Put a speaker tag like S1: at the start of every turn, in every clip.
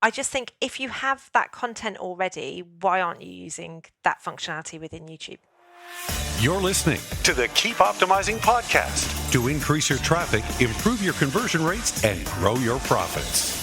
S1: I just think if you have that content already, why aren't you using that functionality within YouTube?
S2: You're listening to the Keep Optimizing podcast to increase your traffic, improve your conversion rates, and grow your profits.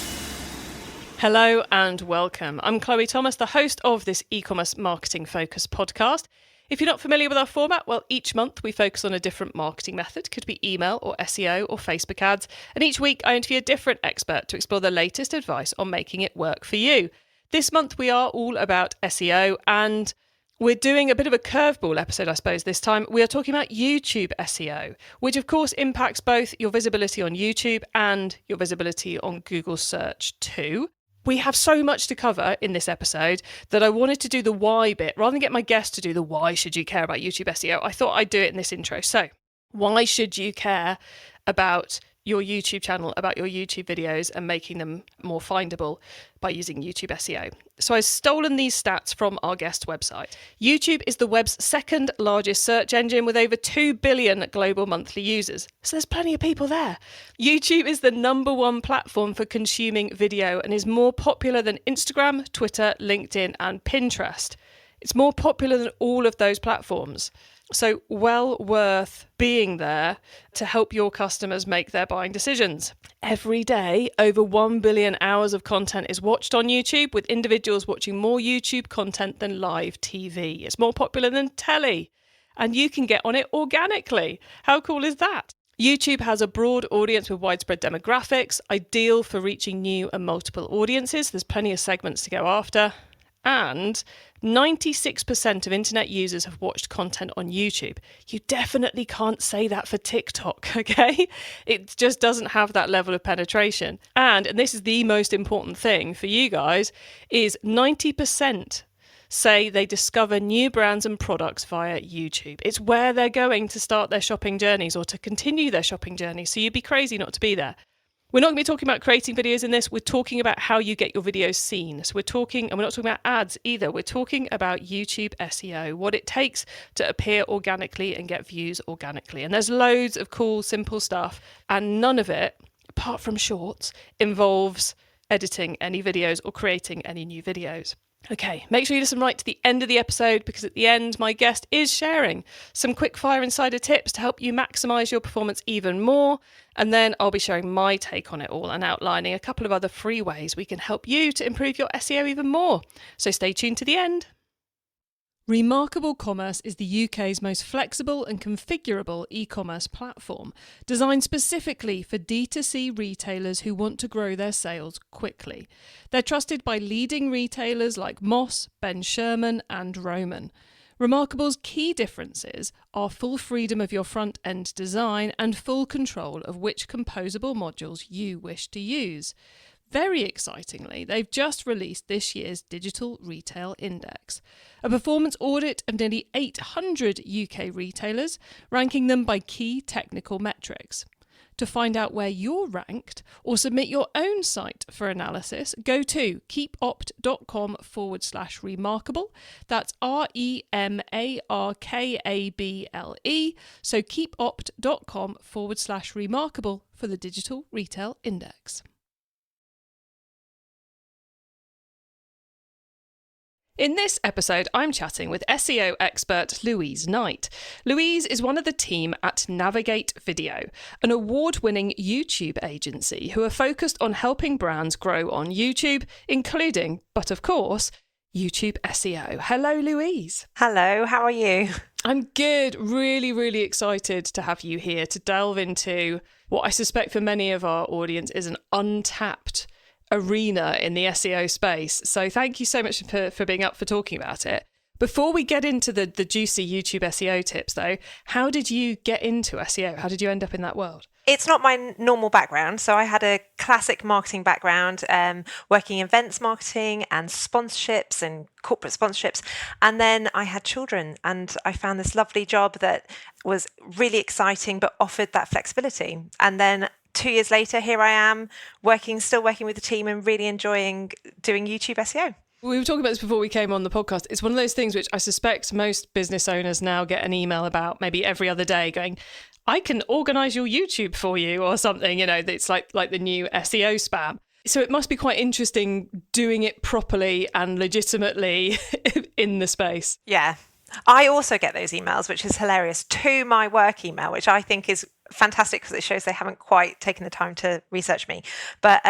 S3: Hello and welcome. I'm Chloe Thomas, the host of this e-commerce marketing focus podcast. If you're not familiar with our format, well, each month we focus on a different marketing method. Could be email or SEO or Facebook ads. And each week I interview a different expert to explore the latest advice on making it work for you. This month we are all about SEO, and we're doing a bit of a curveball episode, I suppose, this time. We are talking about YouTube SEO, which of course impacts both your visibility on YouTube and your visibility on Google search too. We have so much to cover in this episode that I wanted to do the why bit. Rather than get my guest to do the why should you care about YouTube SEO, I thought I'd do it in this intro. So, why should you care about your YouTube channel, about your YouTube videos and making them more findable by using YouTube SEO? So I've stolen these stats from our guest website. YouTube is the web's second largest search engine with over 2 billion global monthly users. So there's plenty of people there. YouTube is the number one platform for consuming video and is more popular than Instagram, Twitter, LinkedIn, and Pinterest. It's more popular than all of those platforms. So well worth being there to help your customers make their buying decisions. Every day, over 1 billion hours of content is watched on YouTube, with individuals watching more YouTube content than live TV. It's more popular than telly, and you can get on it organically. How cool is that? YouTube has a broad audience with widespread demographics, ideal for reaching new and multiple audiences. There's plenty of segments to go after. And 96% of internet users have watched content on YouTube. You definitely can't say that for TikTok, okay? It just doesn't have that level of penetration. And this is the most important thing for you guys, is 90% say they discover new brands and products via YouTube. It's where they're going to start their shopping journeys or to continue their shopping journeys. So you'd be crazy not to be there. We're not going to be talking about creating videos in this. We're talking about how you get your videos seen. So we're not talking about ads either. We're talking about YouTube SEO, what it takes to appear organically and get views organically. And there's loads of cool, simple stuff. And none of it, apart from shorts, involves editing any videos or creating any new videos. Okay, make sure you listen right to the end of the episode, because at the end, my guest is sharing some quick-fire insider tips to help you maximize your performance even more. And then I'll be sharing my take on it all and outlining a couple of other free ways we can help you to improve your SEO even more. So stay tuned to the end. Remarkable Commerce is the UK's most flexible and configurable e-commerce platform, designed specifically for D2C retailers who want to grow their sales quickly. They're trusted by leading retailers like Moss, Ben Sherman, and Roman. Remarkable's key differences are full freedom of your front-end design and full control of which composable modules you wish to use. Very excitingly, they've just released this year's Digital Retail Index, a performance audit of nearly 800 UK retailers, ranking them by key technical metrics. To find out where you're ranked or submit your own site for analysis, go to keepopt.com/remarkable. That's REMARKABLE. So keepopt.com/remarkable for the Digital Retail Index. In this episode, I'm chatting with SEO expert Louise Knight. Louise is one of the team at Navigate Video, an award-winning YouTube agency who are focused on helping brands grow on YouTube, including, but of course, YouTube SEO. Hello, Louise.
S1: Hello, how are you?
S3: I'm good. Really, really excited to have you here to delve into what I suspect for many of our audience is an untapped arena in the SEO space. So thank you so much for being up for talking about it. Before we get into the juicy YouTube SEO tips though, how did you get into SEO? How did you end up in that world?
S1: It's not my normal background. So I had a classic marketing background, working in events marketing and sponsorships and corporate sponsorships. And then I had children and I found this lovely job that was really exciting, but offered that flexibility. And then 2 years later, here I am still working with the team and really enjoying doing YouTube SEO.
S3: We were talking about this before we came on the podcast. It's one of those things which I suspect most business owners now get an email about maybe every other day going, I can organise your YouTube for you or something, you know, it's like the new SEO spam. So it must be quite interesting doing it properly and legitimately in the space.
S1: Yeah. I also get those emails, which is hilarious, to my work email, which I think is fantastic because it shows they haven't quite taken the time to research me. But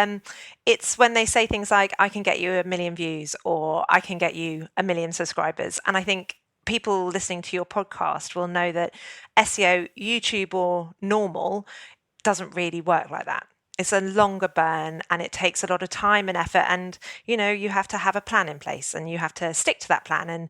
S1: it's when they say things like, I can get you 1 million views or I can get you 1 million subscribers. And I think people listening to your podcast will know that SEO, YouTube or normal, doesn't really work like that. It's a longer burn and it takes a lot of time and effort. And, you have to have a plan in place and you have to stick to that plan and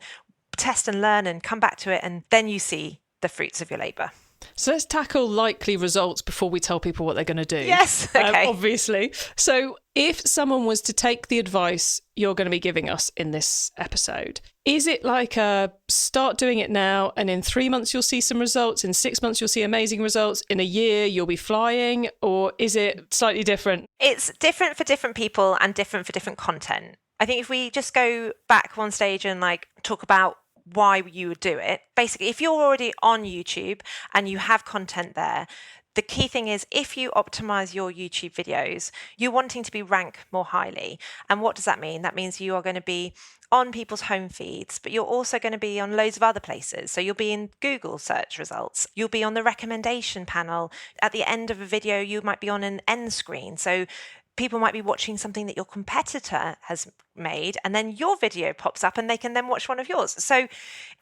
S1: test and learn and come back to it. And then you see the fruits of your labour.
S3: So let's tackle likely results before we tell people what they're going to do.
S1: Yes, okay.
S3: Obviously. So if someone was to take the advice you're going to be giving us in this episode, is it like a start doing it now and in 3 months you'll see some results, in 6 months you'll see amazing results, in a year you'll be flying, or is it slightly different?
S1: It's different for different people and different for different content. I think if we just go back one stage and talk about why you would do it. Basically, if you're already on YouTube and you have content there, the key thing is if you optimize your YouTube videos, you're wanting to be ranked more highly. And what does that mean? That means you are going to be on people's home feeds, but you're also going to be on loads of other places. So you'll be in Google search results. You'll be on the recommendation panel. At the end of a video, you might be on an end screen. So people might be watching something that your competitor has made, and then your video pops up and they can then watch one of yours. So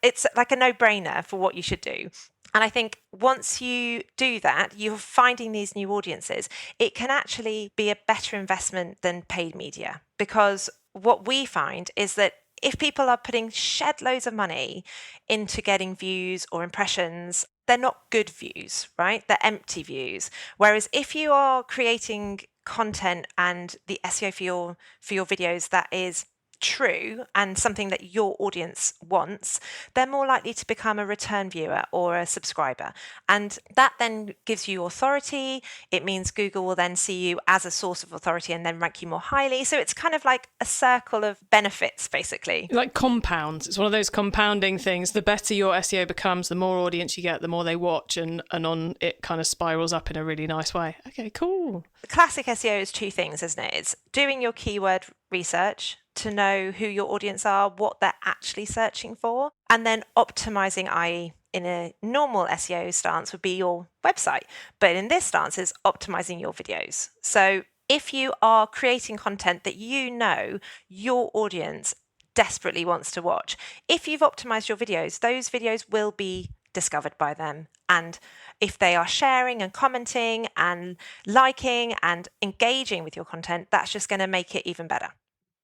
S1: it's like a no-brainer for what you should do. And I think once you do that, you're finding these new audiences. It can actually be a better investment than paid media, because what we find is that if people are putting shed loads of money into getting views or impressions, they're not good views, right? They're empty views. Whereas if you are creating content and the SEO for your videos that is true and something that your audience wants, they're more likely to become a return viewer or a subscriber. And that then gives you authority. It means Google will then see you as a source of authority and then rank you more highly. So it's kind of like a circle of benefits, basically.
S3: Like compounds. It's one of those compounding things. The better your SEO becomes, the more audience you get, the more they watch, and on it kind of spirals up in a really nice way. Okay, cool.
S1: The classic SEO is two things, isn't it? It's doing your keyword research to know who your audience are, what they're actually searching for, and then optimizing, i.e. in a normal SEO stance would be your website. But in this stance is optimizing your videos. So if you are creating content that you know your audience desperately wants to watch, if you've optimized your videos, those videos will be discovered by them. And if they are sharing and commenting and liking and engaging with your content, that's just going to make it even better.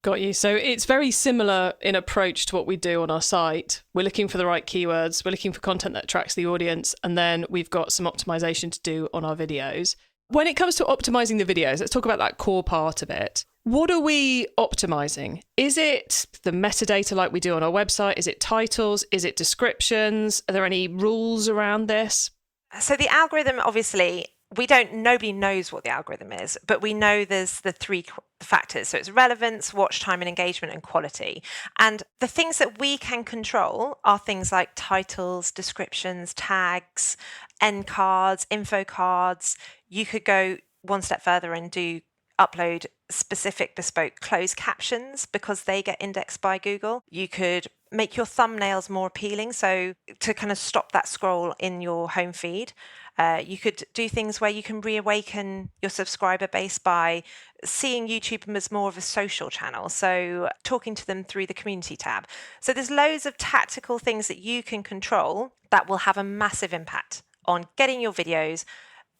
S3: Got you. So it's very similar in approach to what we do on our site. We're looking for the right keywords. We're looking for content that attracts the audience. And then we've got some optimization to do on our videos. When it comes to optimizing the videos, let's talk about that core part of it. What are we optimizing? Is it the metadata like we do on our website? Is it titles? Is it descriptions? Are there any rules around this?
S1: So the algorithm, obviously, nobody knows what the algorithm is, but we know there's the three factors. So it's relevance, watch time and engagement, and quality. And the things that we can control are things like titles, descriptions, tags, end cards, info cards. You could go one step further and upload specific bespoke closed captions because they get indexed by Google. You could make your thumbnails more appealing, so to kind of stop that scroll in your home feed. You could do things where you can reawaken your subscriber base by seeing YouTube as more of a social channel, so talking to them through the community tab. So there's loads of tactical things that you can control that will have a massive impact on getting your videos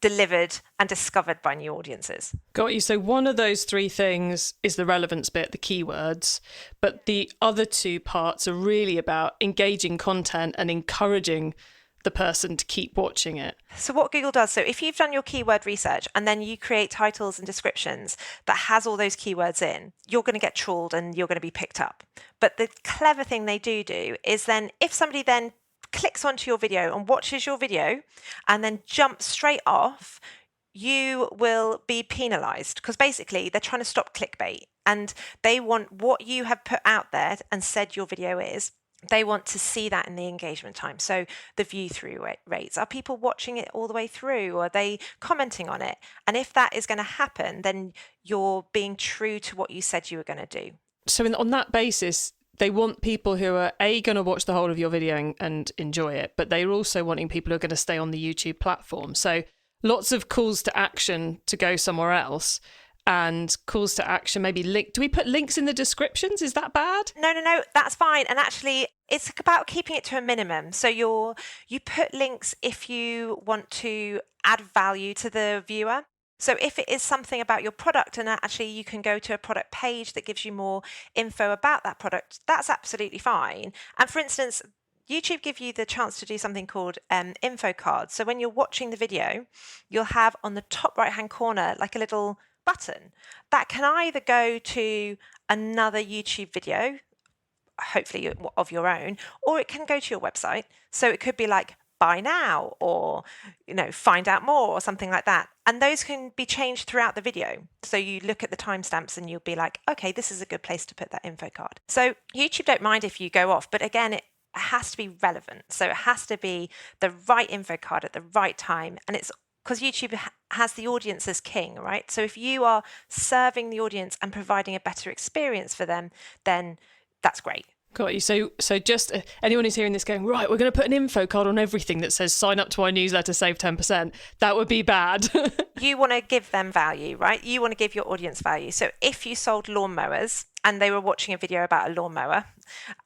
S1: delivered and discovered by new audiences.
S3: Got you. So one of those three things is the relevance bit, the keywords, but the other two parts are really about engaging content and encouraging the person to keep watching it.
S1: So what Google does, so if you've done your keyword research and then you create titles and descriptions that has all those keywords in, you're going to get trawled and you're going to be picked up. But the clever thing they do is then if somebody then clicks onto your video and watches your video and then jumps straight off, you will be penalized because basically they're trying to stop clickbait and they want what you have put out there and said your video is. They want to see that in the engagement time. So the view through rates, are people watching it all the way through, or are they commenting on it? And if that is going to happen, then you're being true to what you said you were going to do.
S3: So on that basis, they want people who are going to watch the whole of your video and enjoy it, but they're also wanting people who are going to stay on the YouTube platform. So lots of calls to action to go somewhere else, and calls to action, maybe link. Do we put links in the descriptions? Is that bad?
S1: No, that's fine. And actually, it's about keeping it to a minimum. So you put links if you want to add value to the viewer. So if it is something about your product and actually you can go to a product page that gives you more info about that product, that's absolutely fine. And for instance, YouTube give you the chance to do something called info cards. So when you're watching the video, you'll have on the top right-hand corner like a little button that can either go to another YouTube video, hopefully of your own, or it can go to your website. So it could be like buy now, or find out more, or something like that. And those can be changed throughout the video. So you look at the timestamps and you'll be like, okay, this is a good place to put that info card. So YouTube don't mind if you go off, but again, it has to be relevant. So it has to be the right info card at the right time. And it's because YouTube has the audience as king, right? So if you are serving the audience and providing a better experience for them, then that's great.
S3: Got you. So just anyone who's hearing this going, right, we're going to put an info card on everything that says sign up to our newsletter, save 10%. That would be bad.
S1: You want to give them value, right? You want to give your audience value. So if you sold lawnmowers and they were watching a video about a lawnmower,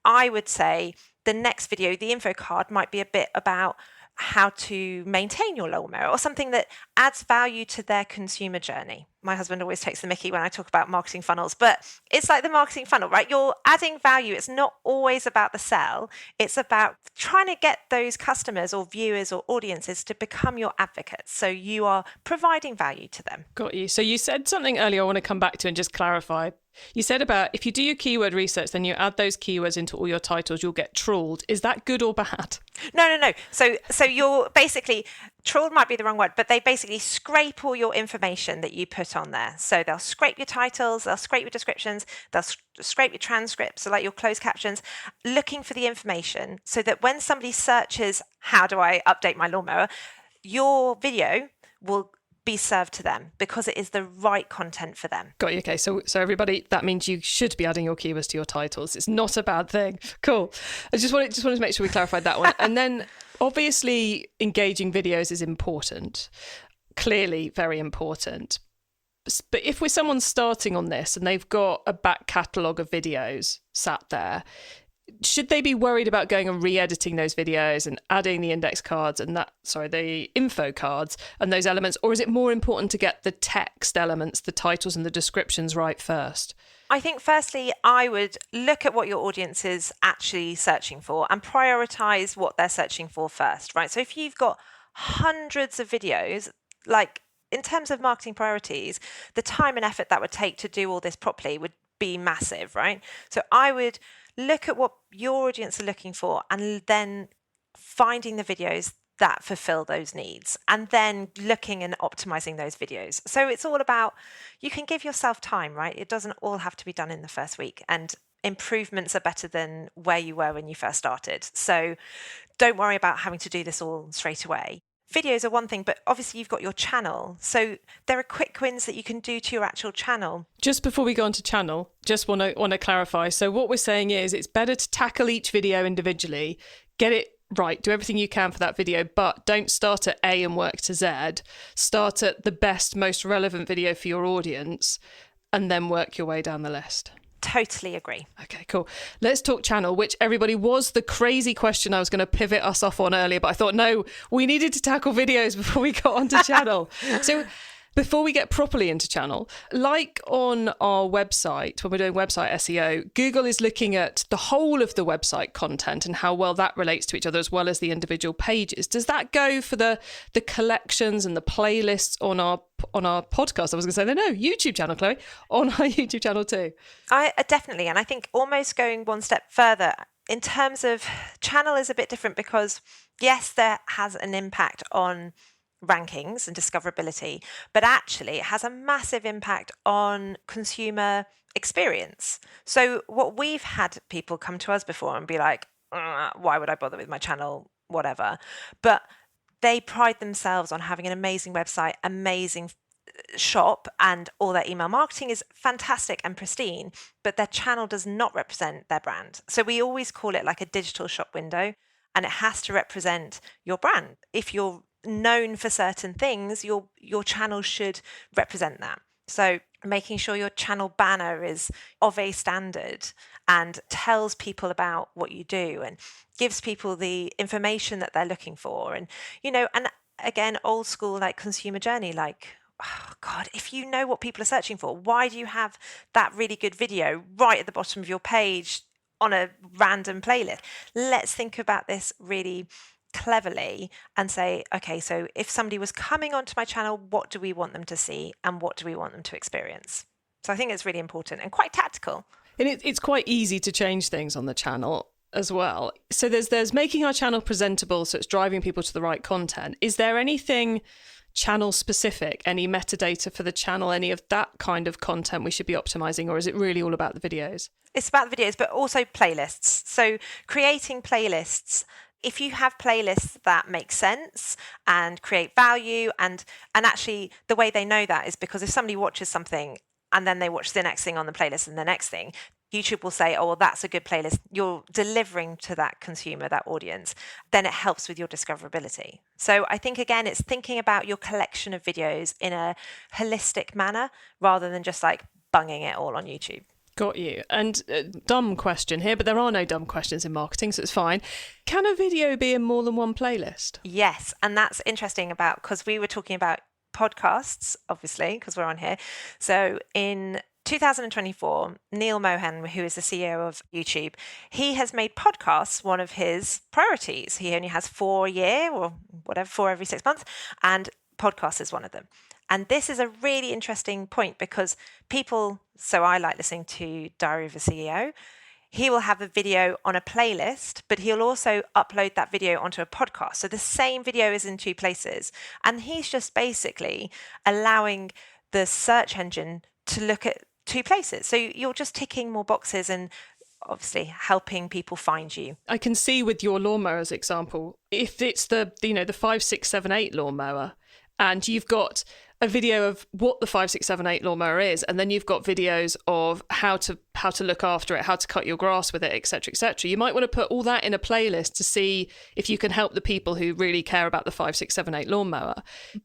S1: I would say the next video, the info card might be a bit about how to maintain your lawnmower, or something that adds value to their consumer journey. My husband always takes the mickey when I talk about marketing funnels, but it's like the marketing funnel, right? You're adding value. It's not always about the sell. It's about trying to get those customers or viewers or audiences to become your advocates. So you are providing value to them.
S3: Got you. So you said something earlier I want to come back to and just clarify. You said about if you do your keyword research, then you add those keywords into all your titles, you'll get trawled. Is that good or bad?
S1: No. So you're basically, trawled might be the wrong word, but they basically scrape all your information that you put on there. So they'll scrape your titles, they'll scrape your descriptions, they'll scrape your transcripts, so like your closed captions, looking for the information so that when somebody searches, how do I update my lawnmower, your video will be served to them because it is the right content for them.
S3: Got you. Okay, so everybody, that means you should be adding your keywords to your titles. It's not a bad thing. Cool. I just wanted to make sure we clarified that one. And then obviously engaging videos is important, clearly very important. But if we're someone starting on this and they've got a back catalogue of videos sat there, should they be worried about going and re-editing those videos and adding the index cards and the info cards and those elements? Or is it more important to get the text elements, the titles and the descriptions right first?
S1: I think firstly, I would look at what your audience is actually searching for and prioritize what they're searching for first, right? So if you've got hundreds of videos, like in terms of marketing priorities, the time and effort that would take to do all this properly would be massive, right? So I would look at what your audience are looking for and then finding the videos that fulfill those needs and then looking and optimizing those videos. So it's all about, you can give yourself time, right? It doesn't all have to be done in the first week, and improvements are better than where you were when you first started. So don't worry about having to do this all straight away. Videos are one thing, but obviously you've got your channel. So there are quick wins that you can do to your actual channel.
S3: Just before we go on to channel, just want to clarify. So what we're saying is it's better to tackle each video individually, get it right, do everything you can for that video, but don't start at A and work to Z. Start at the best, most relevant video for your audience and then work your way down the list.
S1: Totally agree.
S3: Okay, cool. Let's talk channel, which everybody was the crazy question I was going to pivot us off on earlier, but I thought, no, we needed to tackle videos before we got onto channel. So before we get properly into channel, like on our website, when we're doing website SEO, Google is looking at the whole of the website content and how well that relates to each other, as well as the individual pages. Does that go for the collections and the playlists on our podcast? I was going to say, no, YouTube channel, Chloe, on our YouTube channel too.
S1: I definitely, and I think almost going one step further in terms of channel is a bit different because yes, there has an impact on rankings and discoverability, but actually it has a massive impact on consumer experience. So what we've had people come to us before and be like, why would I bother with my channel, whatever. But they pride themselves on having an amazing website, amazing shop, and all their email marketing is fantastic and pristine, but their channel does not represent their brand. So we always call it like a digital shop window, and it has to represent your brand. If you're known for certain things, your channel should represent that. So making sure your channel banner is of a standard and tells people about what you do and gives people the information that they're looking for. And, and again, old school, like consumer journey, like, oh God, if you know what people are searching for, why do you have that really good video right at the bottom of your page on a random playlist? Let's think about this really cleverly and say, okay, so if somebody was coming onto my channel, what do we want them to see and what do we want them to experience? So I think it's really important and quite tactical.
S3: And it's quite easy to change things on the channel as well. So there's making our channel presentable, so it's driving people to the right content. Is there anything channel specific, any metadata for the channel, any of that kind of content we should be optimizing, or is it really all about the videos?
S1: It's about the videos, but also playlists. So creating playlists, if you have playlists that make sense and create value, and actually the way they know that is because if somebody watches something and then they watch the next thing on the playlist and the next thing, YouTube will say, oh, well, that's a good playlist. You're delivering to that consumer, that audience. Then it helps with your discoverability. So I think, again, it's thinking about your collection of videos in a holistic manner rather than just like bunging it all on YouTube.
S3: Got you. And dumb question here, but there are no dumb questions in marketing, so it's fine. Can a video be in more than one playlist?
S1: Yes. And that's interesting because we were talking about podcasts, obviously, because we're on here. So in 2024, Neil Mohan, who is the CEO of YouTube, he has made podcasts one of his priorities. He only has 4 a year or whatever, 4 every 6 months, and podcast is one of them. And this is a really interesting point because so I like listening to Diary of a CEO. He will have a video on a playlist, but he'll also upload that video onto a podcast. So the same video is in 2 places. And he's just basically allowing the search engine to look at 2 places. So you're just ticking more boxes and obviously helping people find you.
S3: I can see with your lawnmowers example, if it's the 5, 6, 7, 8 lawnmower, and you've got a video of what the 5, 6, 7, 8 lawnmower is, and then you've got videos of how to look after it, how to cut your grass with it, etc., etc. You might want to put all that in a playlist to see if you can help the people who really care about the 5, 6, 7, 8 lawnmower.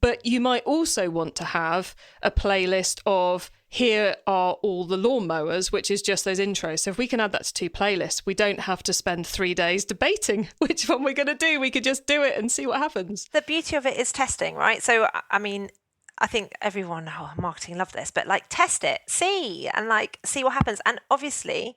S3: But you might also want to have a playlist of here are all the lawnmowers, which is just those intros. So if we can add that to 2 playlists, we don't have to spend 3 days debating which one we're going to do. We could just do it and see what happens.
S1: The beauty of it is testing, right? So, I mean, I think everyone, marketing love this, but like test it, see what happens. And obviously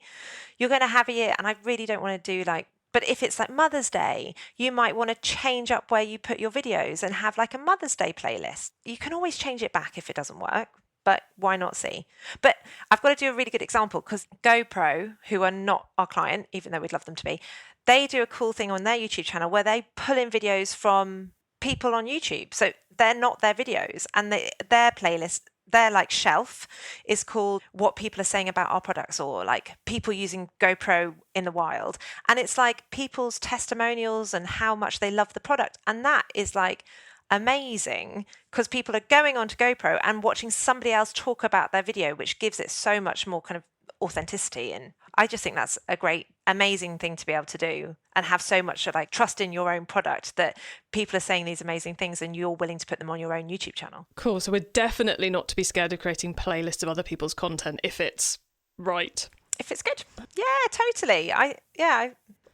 S1: you're going to have a year, and I really don't want to do but if it's like Mother's Day, you might want to change up where you put your videos and have like a Mother's Day playlist. You can always change it back if it doesn't work, but why not see? But I've got to do a really good example because GoPro, who are not our client, even though we'd love them to be, they do a cool thing on their YouTube channel where they pull in videos from people on YouTube. So they're not their videos, and their playlist, their like shelf is called what people are saying about our products, or like people using GoPro in the wild. And it's like people's testimonials and how much they love the product. And that is like amazing because people are going on to GoPro and watching somebody else talk about their video, which gives it so much more kind of authenticity. And I just think that's a great, amazing thing to be able to do and have so much like trust in your own product that people are saying these amazing things and you're willing to put them on your own YouTube channel.
S3: Cool. So we're definitely not to be scared of creating playlists of other people's content if it's right.
S1: If it's good. Yeah, totally. I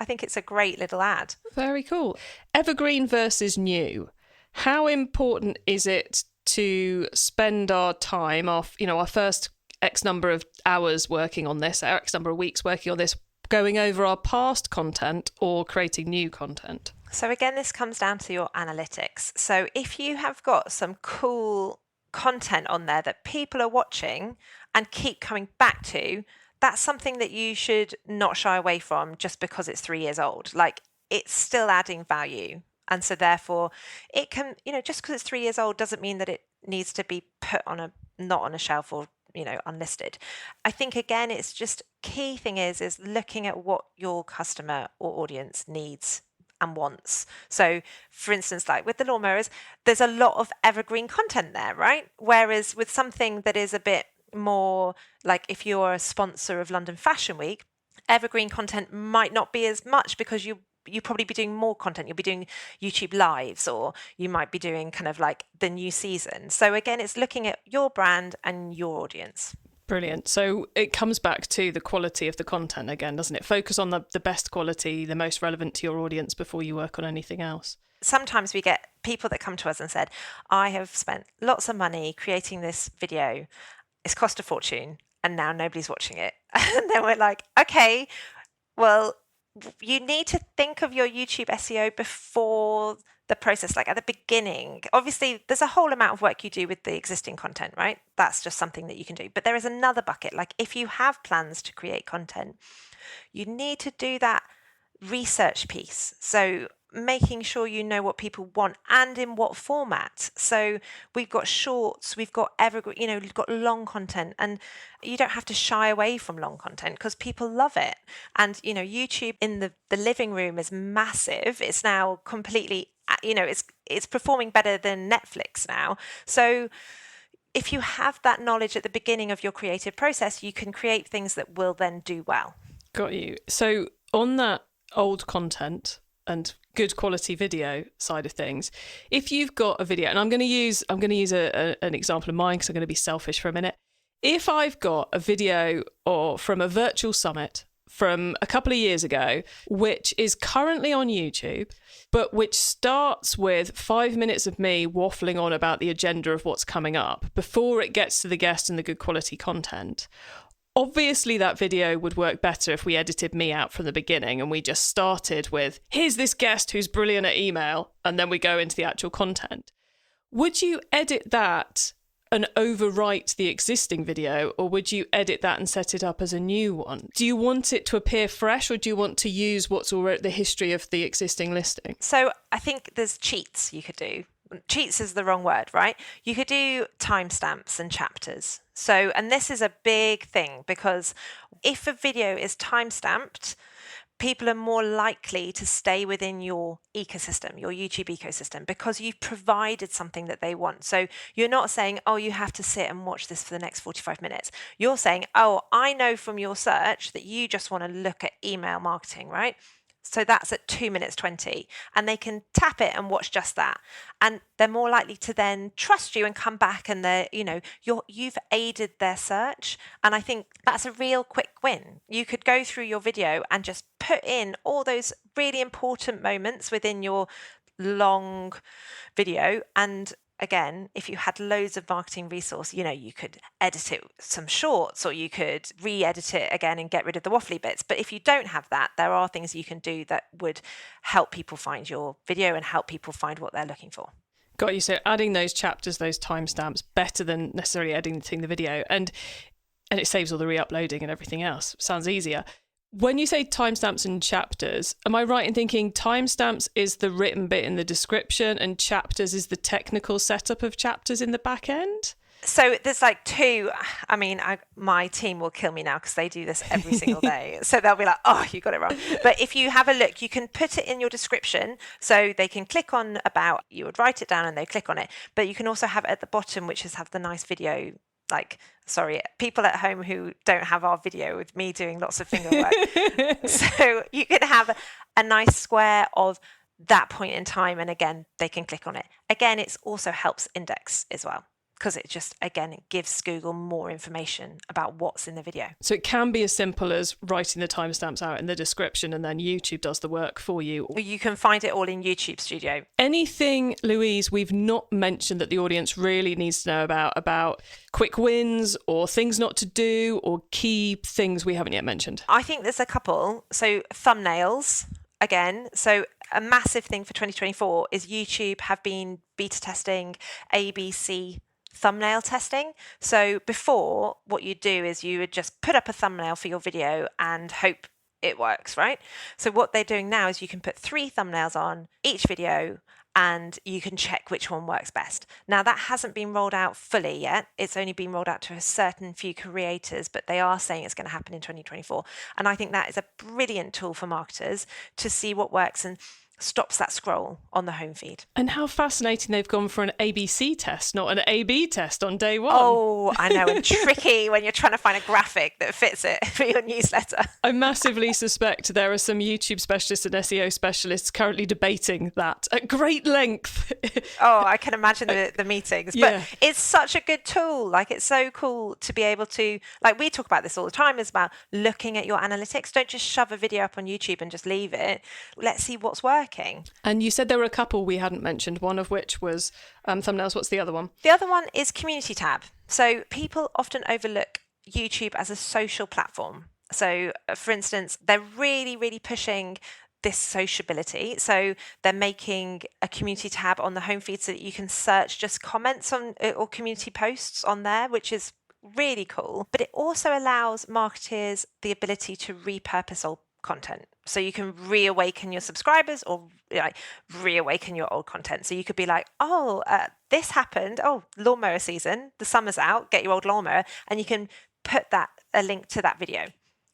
S1: think it's a great little ad.
S3: Very cool. Evergreen versus new. How important is it to spend our time off, our first X number of hours working on this, X number of weeks working on this, going over our past content or creating new content?
S1: So again, this comes down to your analytics. So if you have got some cool content on there that people are watching and keep coming back to, that's something that you should not shy away from just because it's 3 years old. Like, it's still adding value. And so therefore it can, just because it's 3 years old doesn't mean that it needs to be put on not on a shelf or unlisted. I think, again, it's just key thing is looking at what your customer or audience needs and wants. So, for instance, like with the lawnmowers, there's a lot of evergreen content there, right? Whereas with something that is a bit more like if you're a sponsor of London Fashion Week, evergreen content might not be as much because you probably be doing more content. You'll be doing YouTube lives, or you might be doing kind of like the new season. So again, it's looking at your brand and your audience.
S3: Brilliant. So it comes back to the quality of the content again, doesn't it? Focus on the best quality, the most relevant to your audience before you work on anything else.
S1: Sometimes we get people that come to us and said, I have spent lots of money creating this video. It's cost a fortune and now nobody's watching it. And then we're like, okay, well, you need to think of your YouTube SEO before the process, like at the beginning. Obviously, there's a whole amount of work you do with the existing content, right? That's just something that you can do. But there is another bucket. Like if you have plans to create content, you need to do that research piece. So making sure you know what people want and in what format. So we've got shorts, we've got evergreen, we've got long content, and you don't have to shy away from long content because people love it. And YouTube in the living room is massive. It's now completely, it's performing better than Netflix now. So if you have that knowledge at the beginning of your creative process, you can create things that will then do well.
S3: Got you. So on that old content and good quality video side of things, if you've got a video, and I'm going to use an example of mine because I'm going to be selfish for a minute. If I've got a video from a virtual summit from a couple of years ago, which is currently on YouTube, but which starts with 5 minutes of me waffling on about the agenda of what's coming up before it gets to the guest and the good quality content, obviously that video would work better if we edited me out from the beginning and we just started with, here's this guest who's brilliant at email, and then we go into the actual content. Would you edit that and overwrite the existing video, or would you edit that and set it up as a new one? Do you want it to appear fresh, or do you want to use what's already the history of the existing listing?
S1: So I think there's cheats you could do. Cheats is the wrong word, right? You could do timestamps and chapters. So, and this is a big thing because if a video is timestamped, people are more likely to stay within your ecosystem, your YouTube ecosystem, because you've provided something that they want. So you're not saying, oh, you have to sit and watch this for the next 45 minutes. You're saying, oh, I know from your search that you just want to look at email marketing, right? So that's at 2 minutes 20, and they can tap it and watch just that. And they're more likely to then trust you and come back, and you've aided their search. And I think that's a real quick win. You could go through your video and just put in all those really important moments within your long video. And again, if you had loads of marketing resource, you could edit it some shorts, or you could re-edit it again and get rid of the waffly bits. But if you don't have that, there are things you can do that would help people find your video and help people find what they're looking for.
S3: Got you. So adding those chapters, those timestamps, better than necessarily editing the video. And it saves all the re-uploading and everything else. Sounds easier. When you say timestamps and chapters, am I right in thinking timestamps is the written bit in the description and chapters is the technical setup of chapters in the back end?
S1: So there's like two. I mean, my team will kill me now because they do this every single day. So they'll be like, oh, you got it wrong. But if you have a look, you can put it in your description. So they can click on about, you would write it down and they click on it. But you can also have it at the bottom, which is have the nice video. Like, sorry, people at home who don't have our video with me doing lots of finger work. So you can have a nice square of that point in time. And again, they can click on it. Again, it also helps index as well, because it just, again, it gives Google more information about what's in the video.
S3: So it can be as simple as writing the timestamps out in the description and then YouTube does the work for you.
S1: You can find it all in YouTube Studio.
S3: Anything, Louise, we've not mentioned that the audience really needs to know about quick wins or things not to do or key things we haven't yet mentioned?
S1: I think there's a couple. So thumbnails, again. So a massive thing for 2024 is YouTube have been beta testing ABC thumbnail testing. So before, what you'd do is you would just put up a thumbnail for your video and hope it works, right? So what they're doing now is you can put 3 thumbnails on each video and you can check which one works best. Now, that hasn't been rolled out fully yet. It's only been rolled out to a certain few creators, but they are saying it's going to happen in 2024. And I think that is a brilliant tool for marketers to see what works and stops that scroll on the home feed.
S3: And how fascinating they've gone for an ABC test, not an A/B test on day one.
S1: Oh, I know, and tricky when you're trying to find a graphic that fits it for your newsletter.
S3: I massively suspect there are some YouTube specialists and SEO specialists currently debating that at great length.
S1: Oh, I can imagine the meetings.
S3: Yeah.
S1: But it's such a good tool. Like, it's so cool to be able to, like, we talk about this all the time, is about looking at your analytics. Don't just shove a video up on YouTube and just leave it. Let's see what's working.
S3: And you said there were a couple we hadn't mentioned, one of which was thumbnails. What's the other one?
S1: The other one is community tab. So people often overlook YouTube as a social platform. So, for instance, they're really, really pushing this sociability. So they're making a community tab on the home feed so that you can search just comments on or community posts on there, which is really cool. But it also allows marketers the ability to repurpose old content. So you can reawaken your subscribers or like reawaken your old content. So you could be like, this happened. Oh, lawnmower season, the summer's out, get your old lawnmower, and you can put a link to that video.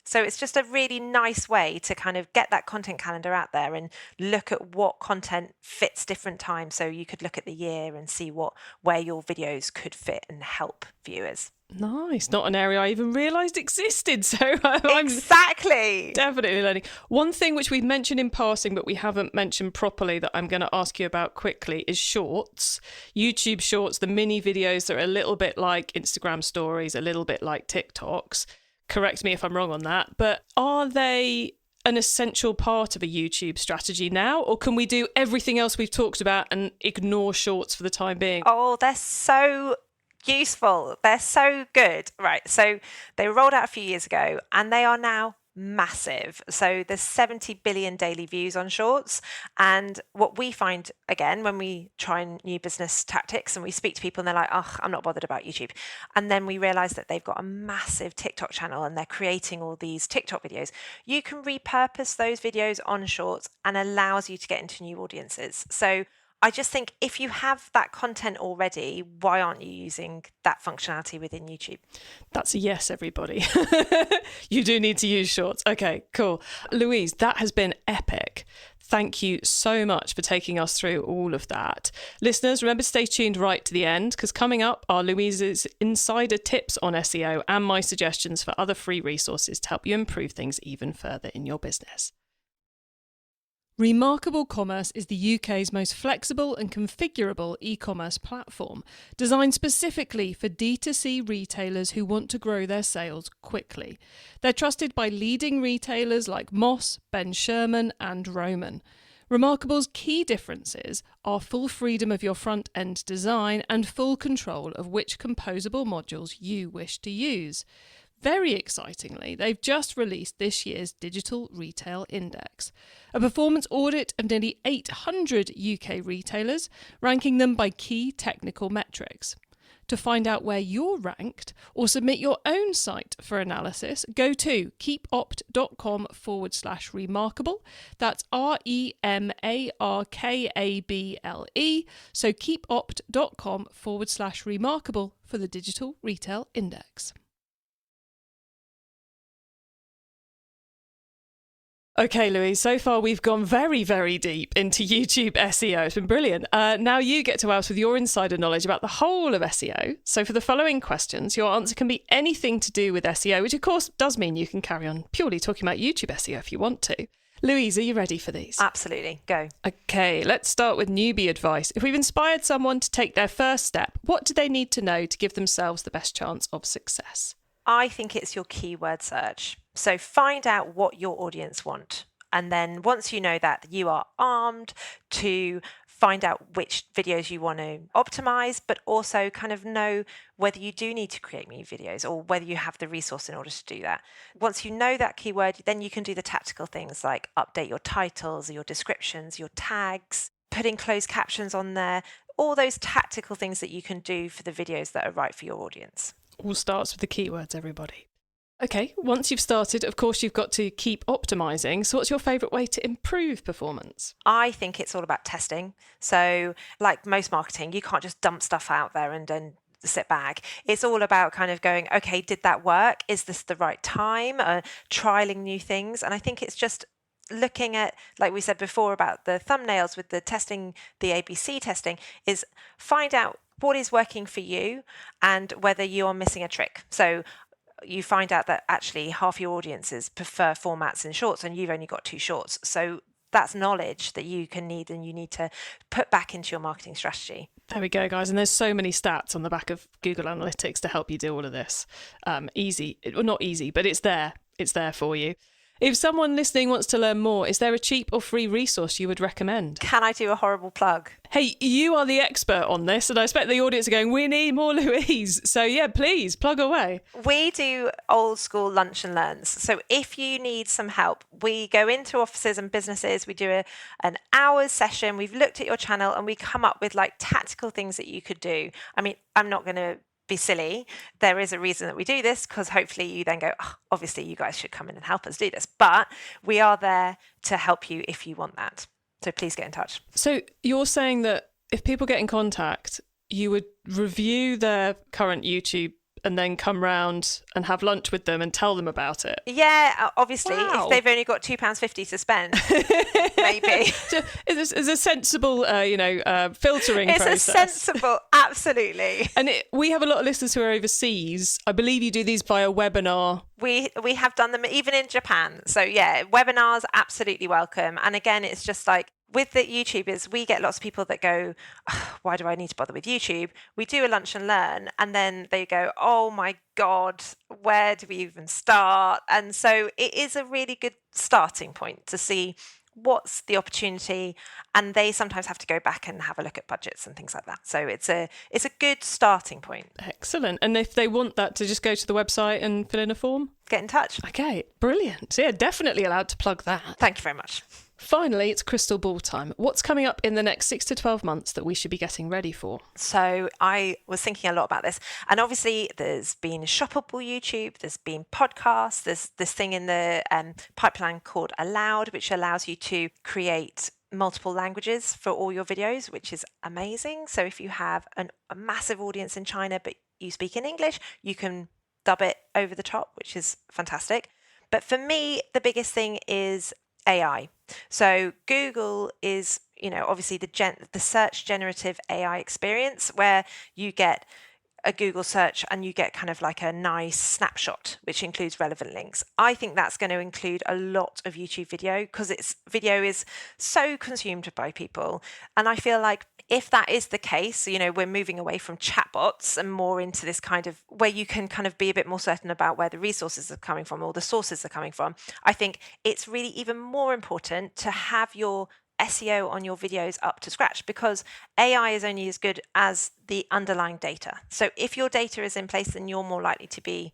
S1: So it's just a really nice way to kind of get that content calendar out there and look at what content fits different times. So you could look at the year and see where your videos could fit and help viewers.
S3: Nice. Not an area I even realised existed. So I'm
S1: exactly
S3: definitely learning. One thing which we've mentioned in passing, but we haven't mentioned properly that I'm going to ask you about quickly is shorts. YouTube shorts, the mini videos that are a little bit like Instagram stories, a little bit like TikToks. Correct me if I'm wrong on that. But are they an essential part of a YouTube strategy now, or can we do everything else we've talked about and ignore shorts for the time being?
S1: Oh, they're so useful. They're so good. Right. So they were rolled out a few years ago and they are now massive. So there's 70 billion daily views on shorts. And what we find, again, when we try new business tactics and we speak to people and they're like, I'm not bothered about YouTube. And then we realize that they've got a massive TikTok channel and they're creating all these TikTok videos. You can repurpose those videos on shorts and allows you to get into new audiences. So I just think if you have that content already, why aren't you using that functionality within YouTube?
S3: That's a yes, everybody. You do need to use shorts. Okay, cool. Louise, that has been epic. Thank you so much for taking us through all of that. Listeners, remember to stay tuned right to the end, because coming up are Louise's insider tips on SEO and my suggestions for other free resources to help you improve things even further in your business. Remarkable Commerce is the UK's most flexible and configurable e-commerce platform, designed specifically for D2C retailers who want to grow their sales quickly. They're trusted by leading retailers like Moss, Ben Sherman and Roman. Remarkable's key differences are full freedom of your front-end design and full control of which composable modules you wish to use. Very excitingly, they've just released this year's Digital Retail Index, a performance audit of nearly 800 UK retailers, ranking them by key technical metrics. To find out where you're ranked or submit your own site for analysis, go to keepopt.com/remarkable. That's REMARKABLE. So keepopt.com/remarkable for the Digital Retail Index. Okay, Louise, so far we've gone very, very deep into YouTube SEO. It's been brilliant. Now you get to us with your insider knowledge about the whole of SEO. So for the following questions, your answer can be anything to do with SEO, which of course does mean you can carry on purely talking about YouTube SEO if you want to. Louise, are you ready for these?
S1: Absolutely. Go.
S3: Okay, let's start with newbie advice. If we've inspired someone to take their first step, what do they need to know to give themselves the best chance of success?
S1: I think it's your keyword search. So find out what your audience want. And then once you know that, you are armed to find out which videos you want to optimize, but also kind of know whether you do need to create new videos or whether you have the resource in order to do that. Once you know that keyword, then you can do the tactical things like update your titles, your descriptions, your tags, putting closed captions on there, all those tactical things that you can do for the videos that are right for your audience.
S3: All starts with the keywords, everybody. Okay, once you've started, of course, you've got to keep optimizing. So what's your favourite way to improve performance?
S1: I think it's all about testing. So like most marketing, you can't just dump stuff out there and then sit back. It's all about kind of going, okay, did that work? Is this the right time? Trialing new things. And I think it's just looking at, like we said before about the thumbnails with the testing, the ABC testing, is find out what is working for you and whether you're missing a trick. So you find out that actually half your audiences prefer formats in shorts and you've only got 2 shorts. So that's knowledge that you can need and you need to put back into your marketing strategy.
S3: There we go, guys. And there's so many stats on the back of Google Analytics to help you do all of this. Easy, well, not easy, but it's there. It's there for you. If someone listening wants to learn more, is there a cheap or free resource you would recommend?
S1: Can I do a horrible plug?
S3: Hey, you are the expert on this, and I expect the audience are going, we need more Louise. So yeah, please, plug away.
S1: We do old school lunch and learns. So if you need some help, we go into offices and businesses, we do an hour's session, we've looked at your channel and we come up with like tactical things that you could do. I mean, I'm not going to be silly. There is a reason that we do this, because hopefully you then go, oh, obviously you guys should come in and help us do this. But we are there to help you if you want that. So please get in touch.
S3: So you're saying that if people get in contact, you would review their current YouTube and then come round and have lunch with them and tell them about it?
S1: Yeah, obviously,
S3: Wow.
S1: if they've only got £2.50 to spend, maybe.
S3: It's a sensible, filtering
S1: It's
S3: process.
S1: a sensible, absolutely.
S3: And we have a lot of listeners who are overseas. I believe you do these via webinar.
S1: We have done them even in Japan. So yeah, webinars, absolutely welcome. And again, it's just like, with the YouTubers, we get lots of people that go, oh, why do I need to bother with YouTube? We do a lunch and learn, and then they go, oh my God, where do we even start? And so it is a really good starting point to see what's the opportunity, and they sometimes have to go back and have a look at budgets and things like that. So it's a good starting point.
S3: Excellent. And if they want that, to just go to the website and fill in a form?
S1: Get in touch.
S3: Okay, brilliant. So yeah, definitely allowed to plug that.
S1: Thank you very much.
S3: Finally, it's crystal ball time. What's coming up in the next 6 to 12 months that we should be getting ready for?
S1: So I was thinking a lot about this, and obviously there's been shoppable YouTube, there's been podcasts, there's this thing in the pipeline called Aloud, which allows you to create multiple languages for all your videos, which is amazing. So if you have a massive audience in China, but you speak in English, you can dub it over the top, which is fantastic. But for me, the biggest thing is AI. So Google is, obviously the search generative AI experience, where you get a Google search and you get kind of like a nice snapshot, which includes relevant links. I think that's going to include a lot of YouTube video, because video is so consumed by people. And I feel like if that is the case, we're moving away from chatbots and more into this kind of where you can kind of be a bit more certain about where the resources are coming from or the sources are coming from. I think it's really even more important to have your SEO on your videos up to scratch, because AI is only as good as the underlying data. So if your data is in place, then you're more likely to be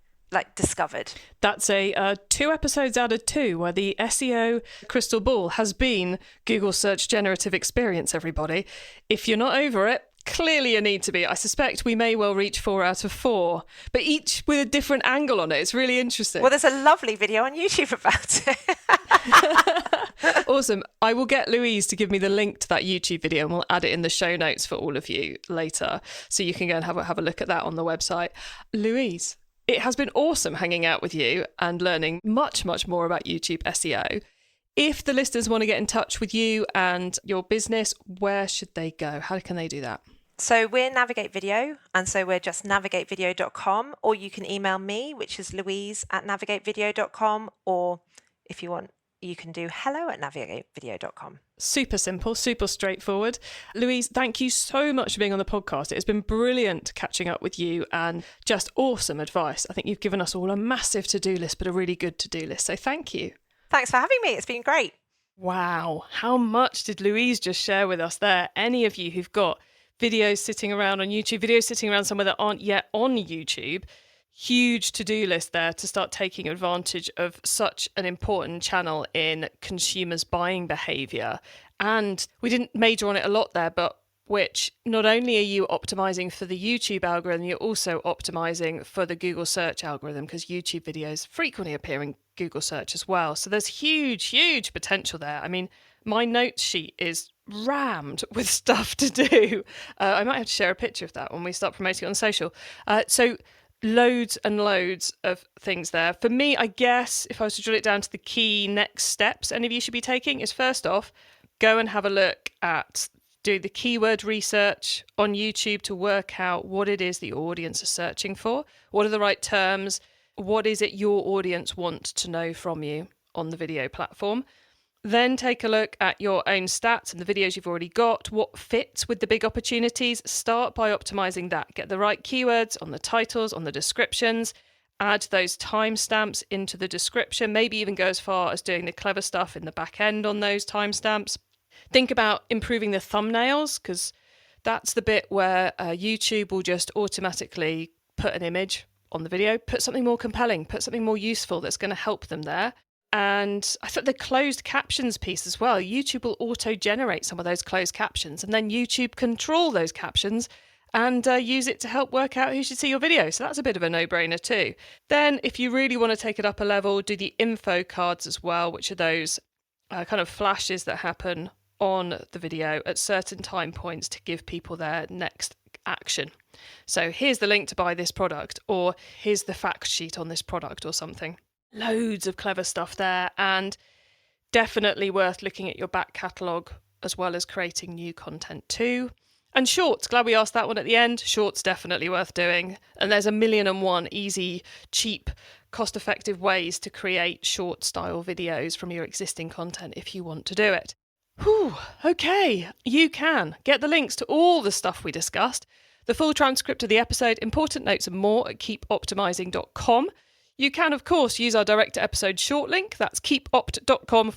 S1: discovered.
S3: That's a 2 episodes out of 2 where the SEO crystal ball has been Google search generative experience, everybody. If you're not over it, clearly you need to be. I suspect we may well reach 4 out of 4, but each with a different angle on it. It's really interesting.
S1: Well, there's a lovely video on YouTube about it.
S3: Awesome. I will get Louise to give me the link to that YouTube video, and we'll add it in the show notes for all of you later, so you can go and have a look at that on the website. Louise, it has been awesome hanging out with you and learning much, much more about YouTube SEO. If the listeners want to get in touch with you and your business, where should they go? How can they do that?
S1: So we're Navigate Video, and so we're just navigatevideo.com, or you can email me, which is louise@navigatevideo.com, or if you want, you can do hello@navigatevideo.com.
S3: Super simple, super straightforward. Louise, thank you so much for being on the podcast. It's been brilliant catching up with you and just awesome advice. I think you've given us all a massive to-do list, but a really good to-do list. So thank you.
S1: Thanks for having me. It's been great.
S3: Wow. How much did Louise just share with us there? Any of you who've got videos sitting around on YouTube, videos sitting around somewhere that aren't yet on YouTube, huge to-do list there to start taking advantage of such an important channel in consumers' buying behaviour. And we didn't major on it a lot there, but which not only are you optimizing for the YouTube algorithm, you're also optimizing for the Google search algorithm, because YouTube videos frequently appear in Google search as well. So there's huge potential there. I mean, my notes sheet is rammed with stuff to do. I might have to share a picture of that when we start promoting it on social. So loads and loads of things there. For me, I guess if I was to drill it down to the key next steps any of you should be taking is, first off, go and have a look at do the keyword research on YouTube to work out what it is the audience is searching for. What are the right terms? What is it your audience wants to know from you on the video platform? Then take a look at your own stats and the videos you've already got. What fits with the big opportunities? Start by optimizing that. Get the right keywords on the titles, on the descriptions. Add those timestamps into the description. Maybe even go as far as doing the clever stuff in the back end on those timestamps. Think about improving the thumbnails, because that's the bit where YouTube will just automatically put an image on the video, put something more compelling, put something more useful that's going to help them there. And I thought the closed captions piece as well. YouTube will auto-generate some of those closed captions, and then YouTube control those captions and use it to help work out who should see your video. So that's a bit of a no-brainer too. Then if you really want to take it up a level, do the info cards as well, which are those kind of flashes that happen on the video at certain time points to give people their next action. So here's the link to buy this product, or here's the fact sheet on this product or something. Loads of clever stuff there, and definitely worth looking at your back catalogue as well as creating new content too. And shorts, glad we asked that one at the end. Shorts definitely worth doing. And there's 1,000,001 easy, cheap, cost-effective ways to create short style videos from your existing content if you want to do it. Whew, okay, you can get the links to all the stuff we discussed, the full transcript of the episode, important notes and more at keepoptimising.com. You can, of course, use our direct to episode short link. That's keepopt.com/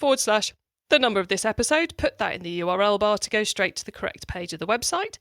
S3: the number of this episode. Put that in the URL bar to go straight to the correct page of the website.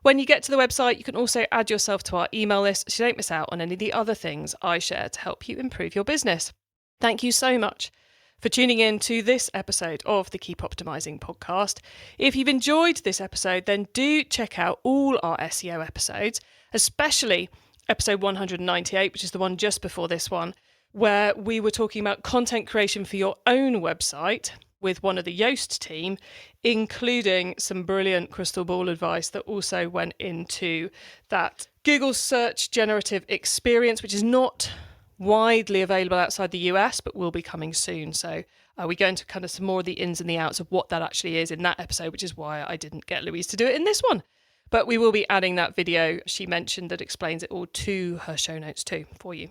S3: When you get to the website, you can also add yourself to our email list so you don't miss out on any of the other things I share to help you improve your business. Thank you so much for tuning in to this episode of the Keep Optimising podcast. If you've enjoyed this episode, then do check out all our SEO episodes, especially episode 198, which is the one just before this one, where we were talking about content creation for your own website with one of the Yoast team, including some brilliant crystal ball advice that also went into that Google search generative experience, which is not widely available outside the US, but will be coming soon. So we go into kind of some more of the ins and the outs of what that actually is in that episode, which is why I didn't get Louise to do it in this one. But we will be adding that video she mentioned that explains it all to her show notes too for you.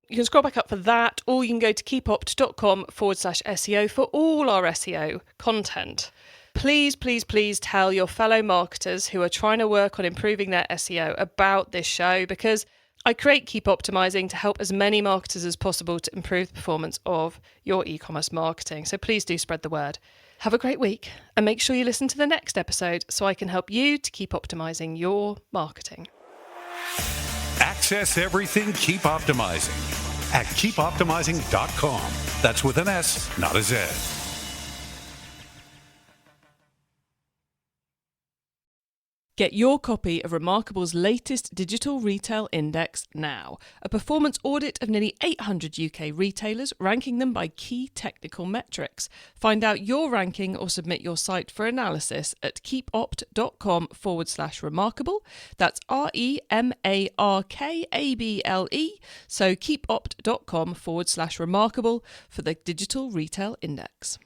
S3: You can scroll back up for that, or you can go to keepopt.com/SEO for all our SEO content. Please, please, please tell your fellow marketers who are trying to work on improving their SEO about this show, because I create Keep Optimising to help as many marketers as possible to improve the performance of your e-commerce marketing. So please do spread the word. Have a great week, and make sure you listen to the next episode so I can help you to keep optimizing your marketing.
S2: Access everything Keep Optimizing at keepoptimising.com. That's with an S, not a Z.
S3: Get your copy of Remarkable's latest digital retail index now, a performance audit of nearly 800 UK retailers, ranking them by key technical metrics. Find out your ranking or submit your site for analysis at keepopt.com/remarkable. That's REMARKABLE. So keepopt.com/remarkable for the digital retail index.